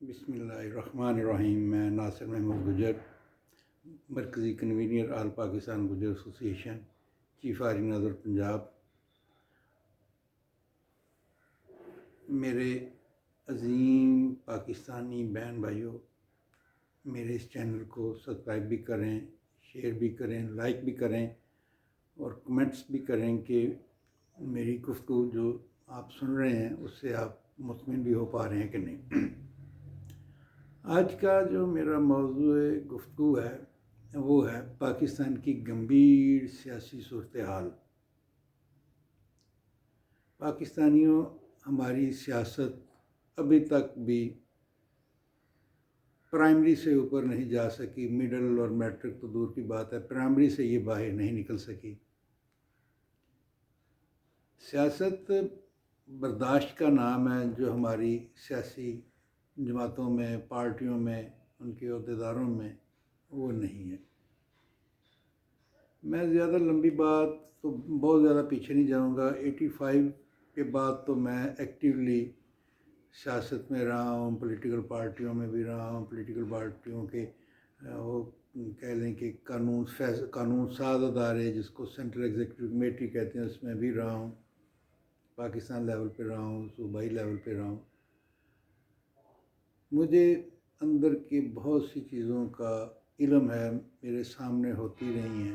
بسم اللہ الرحمن الرحیم۔ میں ناصر محمود گجر، مرکزی کنوینر آل پاکستان گجر ایسوسی ایشن، چیف آرگنائزر پنجاب۔ میرے عظیم پاکستانی بہن بھائیوں، میرے اس چینل کو سبسکرائب بھی کریں، شیئر بھی کریں، لائک بھی کریں اور کمنٹس بھی کریں کہ میری گفتگو جو آپ سن رہے ہیں اس سے آپ مطمئن بھی ہو پا رہے ہیں کہ نہیں۔ آج کا جو میرا موضوع گفتگو ہے وہ ہے پاکستان کی گمبھیر سیاسی صورتحال۔ پاکستانیوں، ہماری سیاست ابھی تک بھی پرائمری سے اوپر نہیں جا سکی، مڈل اور میٹرک تو دور کی بات ہے، پرائمری سے یہ باہر نہیں نکل سکی۔ سیاست برداشت کا نام ہے جو ہماری سیاسی جماعتوں میں، پارٹیوں میں، ان کے عہدیداروں میں وہ نہیں ہے۔ میں زیادہ لمبی بات تو بہت زیادہ پیچھے نہیں جاؤں گا۔ 85 کے بعد تو میں ایکٹیولی سیاست میں رہا ہوں، پولیٹیکل پارٹیوں میں بھی رہا ہوں، پولیٹیکل پارٹیوں کے وہ کہہ لیں کہ قانون ساز ادارے جس کو سینٹرل ایگزیکٹو کمیٹی کہتے ہیں اس میں بھی رہا ہوں، پاکستان لیول پہ رہا ہوں، صوبائی لیول پہ رہا ہوں۔ مجھے اندر کی بہت سی چیزوں کا علم ہے، میرے سامنے ہوتی رہی ہیں۔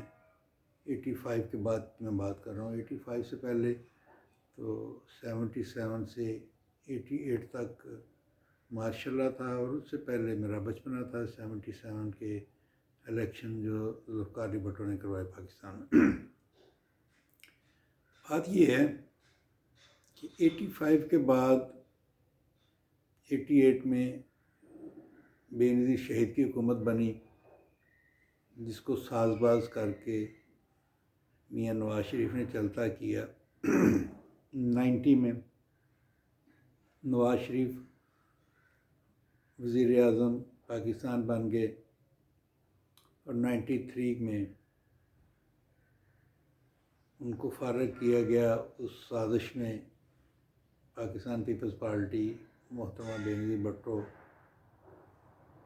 85 کے بعد میں بات کر رہا ہوں، 85 سے پہلے تو 77 سے 88 تک ماشاء اللہ تھا، اور اس سے پہلے میرا بچپنا تھا۔ 77 کے الیکشن جو ذوالفقار علی بھٹو نے کروائے پاکستان میں۔ بات یہ ہے کہ 85 کے بعد 88 میں بے نظیر شہید کی حکومت بنی، جس کو ساز باز کر کے میاں نواز شریف نے چلتا کیا۔ 90 میں نواز شریف وزیر اعظم پاکستان بن گئے، اور 93 میں ان کو فارغ کیا گیا۔ اس سازش میں پاکستان پیپلز پارٹی، محترمہ بے نظیر بھٹو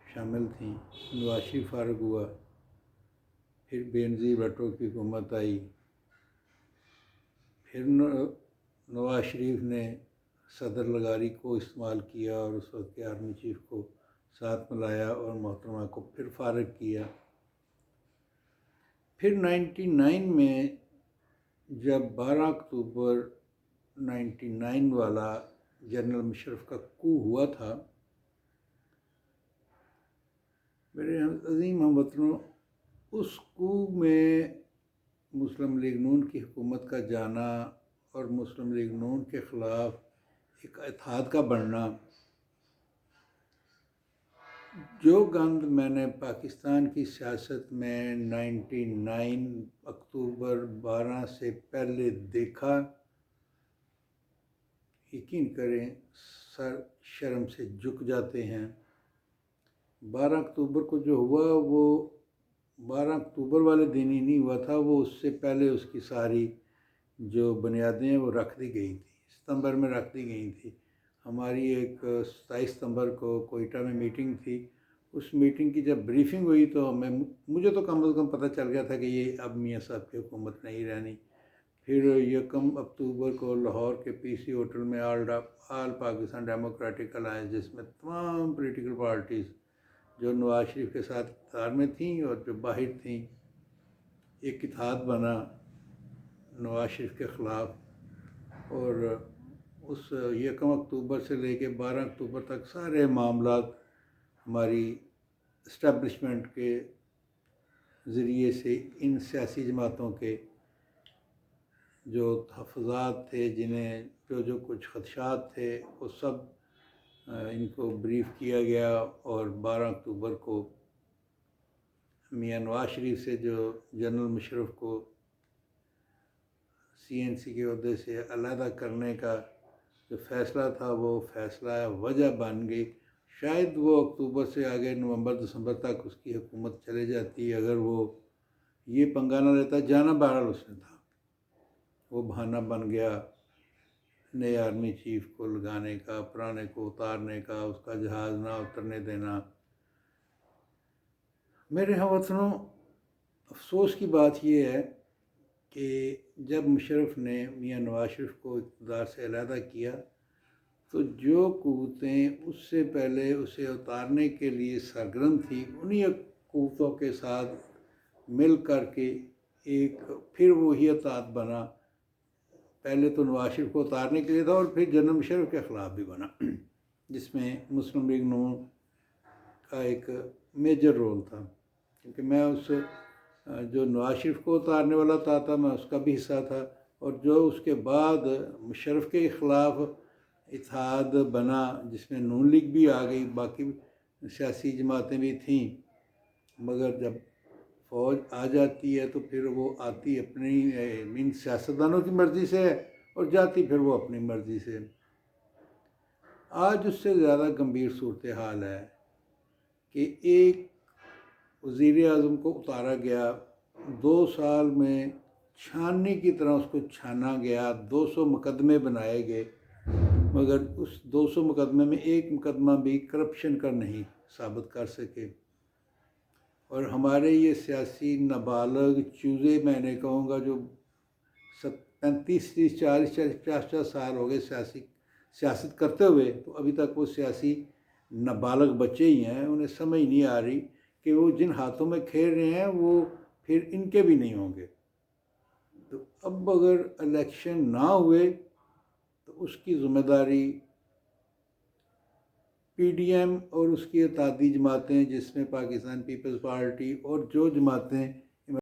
شامل تھیں۔ نواز شریف فارغ ہوا، پھر بے نظیر بھٹو کی حکومت آئی، پھر نواز شریف نے صدر لغاری کو استعمال کیا اور اس وقت کے آرمی چیف کو ساتھ ملایا اور محترمہ کو پھر فارغ کیا۔ پھر 99 میں جب 12 اکتوبر 99 والا جنرل مشرف کا کو ہوا تھا، میرے عظیم ہم وطنوں، اس کو میں مسلم لیگ نون کی حکومت کا جانا اور مسلم لیگ نون کے خلاف ایک اتحاد کا بڑھنا، جو گند میں نے پاکستان کی سیاست میں 99 اکتوبر 12 سے پہلے دیکھا، یقین کریں سر شرم سے جھک جاتے ہیں۔ 12 اکتوبر کو جو ہوا وہ 12 اکتوبر والے دن ہی نہیں ہوا تھا، وہ اس سے پہلے اس کی ساری جو بنیادیں ہیں وہ رکھ دی گئی تھی، ستمبر میں رکھ دی گئی تھی۔ ہماری ایک 27 ستمبر کو کوئٹہ میں میٹنگ تھی، اس میٹنگ کی جب بریفنگ ہوئی تو مجھے تو کم از کم پتہ چل گیا تھا کہ یہ اب میاں صاحب کی حکومت نہیں رہنی۔ پھر 1 اکتوبر کو لاہور کے پی سی ہوٹل میں آل پاکستان ڈیموکریٹک الائنس، جس میں تمام پولیٹیکل پارٹیز جو نواز شریف کے ساتھ اقتدار میں تھیں اور جو باہر تھیں، ایک اتحاد بنا نواز شریف کے خلاف۔ اور اس 1 اکتوبر سے لے کے 12 اکتوبر تک سارے معاملات ہماری اسٹیبلشمنٹ کے ذریعے سے ان سیاسی جماعتوں کے جو تحفظات تھے، جنہیں جو کچھ خدشات تھے، وہ سب ان کو بریف کیا گیا، اور 12 اکتوبر کو میاں نواز شریف سے جو جنرل مشرف کو سی این سی کے عہدے سے علیحدہ کرنے کا جو فیصلہ تھا، وہ فیصلہ وجہ بن گئی۔ شاید وہ اکتوبر سے آگے نومبر دسمبر تک اس کی حکومت چلے جاتی اگر وہ یہ پنگا نہ لیتا۔ جانا بہرحال اس نے تھا، وہ بہانہ بن گیا نئے آرمی چیف کو لگانے کا، پرانے کو اتارنے کا، اس کا جہاز نہ اترنے دینا۔ میرے ہم وطنوں، افسوس کی بات یہ ہے کہ جب مشرف نے میاں نواز شریف کو اقتدار سے علیحدہ کیا تو جو قوتیں اس سے پہلے اسے اتارنے کے لیے سرگرم تھی، انہی قوتوں کے ساتھ مل کر کے ایک پھر وہی اتحاد بنا۔ پہلے تو نواز شریف کو اتارنے کے لیے تھا، اور پھر جنرل مشرف کے خلاف بھی بنا، جس میں مسلم لیگ نون کا ایک میجر رول تھا، کیونکہ میں اس جو نواز شریف کو اتارنے والا تھا میں اس کا بھی حصہ تھا، اور جو اس کے بعد مشرف کے خلاف اتحاد بنا جس میں نون لیگ بھی آ گئی، باقی سیاسی جماعتیں بھی تھیں، مگر جب فوج آ جاتی ہے تو پھر وہ آتی اپنی سیاستدانوں کی مرضی سے ہے اور جاتی پھر وہ اپنی مرضی سے۔ آج اس سے زیادہ گمبھیر صورتحال ہے کہ ایک وزیر اعظم کو اتارا گیا، 2 سال میں چھاننے کی طرح اس کو چھانا گیا، 200 مقدمے بنائے گئے، مگر اس 200 مقدمے میں ایک مقدمہ بھی کرپشن کا نہیں ثابت کر سکے۔ اور ہمارے یہ سیاسی نابالغ چوزے، میں نے کہوں گا، جو 35 30 40 50 سال ہو گئے سیاست کرتے ہوئے، تو ابھی تک وہ سیاسی نابالغ بچے ہی ہیں، انہیں سمجھ نہیں آ رہی کہ وہ جن ہاتھوں میں کھیل رہے ہیں وہ پھر ان کے بھی نہیں ہوں گے۔ تو اب اگر الیکشن نہ ہوئے تو اس کی ذمہ داری پی ڈی ایم اور اس کی اتحادی جماعتیں، جس میں پاکستان پیپلز پارٹی اور جو جماعتیں